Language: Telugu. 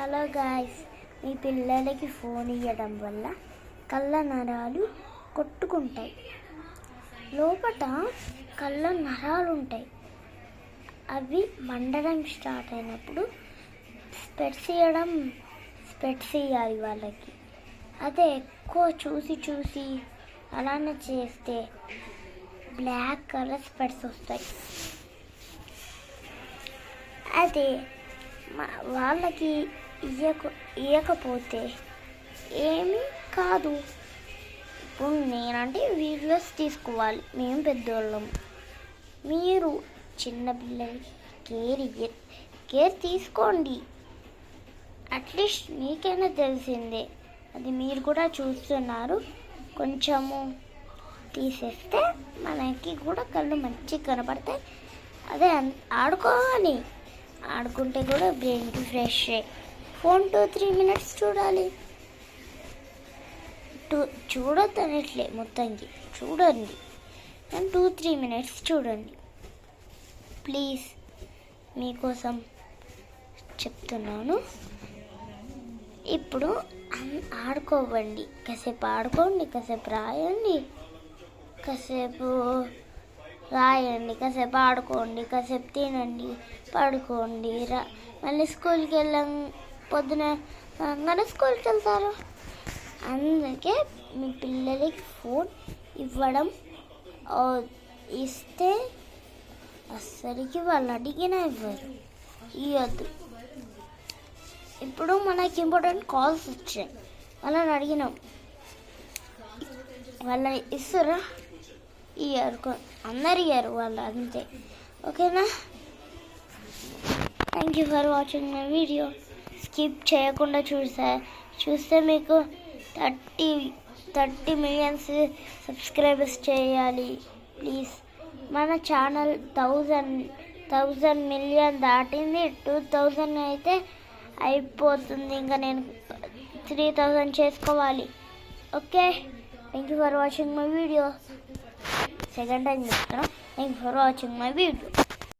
హలో గాయ్స్, మీ పిల్లలకి ఫోన్ ఇవ్వడం వల్ల కళ్ళ నరాలు కొట్టుకుంటాయి. లోపల కళ్ళ నరాలు ఉంటాయి. అవి మండడం స్టార్ట్ అయినప్పుడు స్పెట్స్ ఇవ్వాలి వాళ్ళకి. అదే ఎక్కువ చూసి అలానే చేస్తే బ్లాక్ కలర్ స్పెట్స్ వస్తాయి. అదే వాళ్ళకి ఇవ్వకపోతే ఏమీ కాదు. ఇప్పుడు నేనంటే వీడియోస్ తీసుకోవాలి, మేము పెద్దోళ్ళం. మీరు చిన్నపిల్లలకి కేర్ తీసుకోండి. అట్లీస్ట్ మీకైనా తెలిసిందే, అది మీరు కూడా చూస్తున్నారు. కొంచెము తీసేస్తే మనకి కూడా కళ్ళు మంచిగా కనపడతాయి. అదే ఆడుకోవాలి, ఆడుకుంటే కూడా బ్రెయిన్కి ఫ్రెష్. ఫోన్ 2-3 మినిట్స్ చూడాలి. చూడొద్దు అనట్లే, మొత్తానికి చూడండి, 2-3 మినిట్స్ చూడండి ప్లీజ్. మీకోసం చెప్తున్నాను. ఇప్పుడు ఆడుకోవండి, కాసేపు ఆడుకోండి, కాసేపు రాయండి, కాసేపు ఆడుకోండి, కాసేపు తినండి, పడుకోండి. మళ్ళీ స్కూల్కి పొద్దున రాగానే స్కూల్కి వెళ్తారు. అందుకే మీ పిల్లలకి ఫోన్ ఇస్తే అస్సలకి వాళ్ళు అడిగినా ఇవ్వద్దు. ఇప్పుడు మనకి ఇంపార్టెంట్ కాల్స్ వచ్చాయి, వాళ్ళని అడిగినాం, వాళ్ళని ఇస్తారా? ఇయ్యారు, అందరు ఇయ్యారు వాళ్ళు, అంతే. ఓకేనా? Thank you for watching my video. స్కిప్ చేయకుండా చూస్తే మీకు 30 మిలియన్స్ సబ్స్క్రైబర్స్ చేయాలి ప్లీజ్. మన ఛానల్ 1000 మిలియన్ దాటింది. 2000 అయితే అయిపోతుంది. ఇంకా నేను 3000 చేసుకోవాలి. Okay, thank you for watching my video. Second time చెప్తాను, thank you for watching my video.